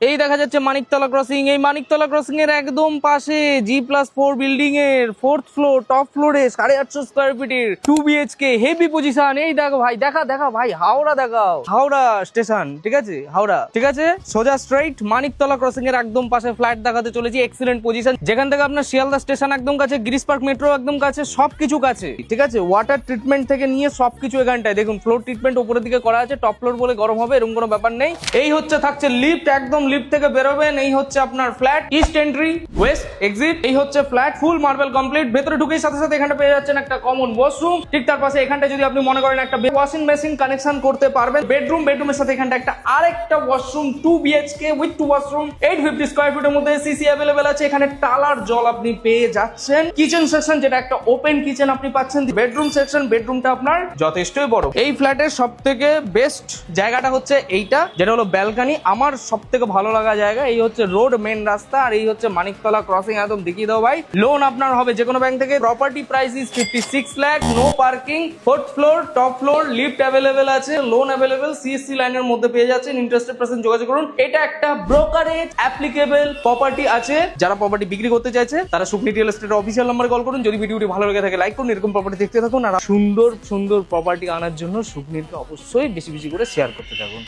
এই দেখা যাচ্ছে মানিকতলা ক্রসিং। এই মানিকতলা ক্রসিং এর একদম পাশে G+4 বিল্ডিং এর 4th ফ্লোর, টপ ফ্লোরে 850 স্কোয়ার ফিটের 2 BHK হেভি পজিশন। এই দেখো ভাই, দেখা ভাই, হাওড়া দেখাও, হাওড়া স্টেশন, ঠিক আছে, হাওড়া, ঠিক আছে, সোজা স্ট্রেইট মানিকতলা ক্রসিং এর একদম পাশে ফ্ল্যাট দেখাতে চলেছি। এক্সিলেন্ট পজিশন, যেখান থেকে আপনার শিয়ালদা স্টেশন একদম কাছে, গ্রিস পার্ক মেট্রো একদম কাছে, সবকিছু কাছে, ঠিক আছে। ওয়াটার ট্রিটমেন্ট থেকে নিয়ে সবকিছু এখানটায় দেখুন। ফ্লোর ট্রিটমেন্ট উপরের দিকে করা আছে, টপ ফ্লোর বলে গরম হবে এরকম কোনো ব্যাপার নেই। এই হচ্ছে থাকছে লিফট, একদম লিফট থেকে বেরোবেন, এই হচ্ছে আপনার flat, east entry West exit. এই হচ্ছে ফ্ল্যাট, ফুল মার্বেল কমপ্লিট। ভেতরে ঢুকেই সাথে সাথে এখানটা পেয়ে যাচ্ছেন একটা কমন ওয়াশরুম, ঠিক তার পাশে এখানটা যদি আপনি মনে করেন একটা ওয়াশিং মেশিন কানেকশন করতে পারবেন। বেডরুমের সাথে এখানটা একটা আরেকটা washroom, 2 BHK with 2 washroom, 850 square ফিটের মধ্যে সিসি অ্যাভেলেবেল আছে। এখানে টালার জল আপনি পেয়ে যাচ্ছেন। কিচেন সেকশন, যেটা একটা ওপেন কিচেন আপনি পাচ্ছেন। বেডরুম সেকশন, বেডরুমটা আপনার যথেষ্টই বড়। এই ফ্ল্যাটের সব থেকে বেস্ট জায়গাটা হচ্ছে এইটা, যেটা হলো ব্যালকনি। আমার সব থেকে ভালো লাগা জায়গা এই হচ্ছে রোড, মেন রাস্তা, আর এই হচ্ছে মানিকতলা ক্রসিং। একদম দেখিয়ে দাও ভাই। লোন আপনার হবে যে কোনো ব্যাংক থেকে। Property price is 56 lakh, no parking, 4th floor, top floor, lift available আছে, লোন অ্যাভেলেবেল, CSC লাইনের মধ্যে পেয়ে যাচ্ছেন। ইন্টারেস্টেড পারসন যোগাযোগ করুন। এটা একটা ব্রোকারেজ অ্যাপ্লিকেবল প্রপার্টি আছে। যারা প্রপার্টি বিক্রি করতে চাইছে তারা সুপ্নি রিয়েল এস্টেটের অফিসিয়াল নম্বরে কল করুন। যদি ভিডিওটি ভালো লেগে থাকে লাইক করুন, এরকম প্রপার্টি দেখতে থাকুন, আর সুন্দর সুন্দর প্রপার্টি আনার জন্য সুপ্নিকে অবশ্যই বেশি বেশি করে শেয়ার করতে থাকুন।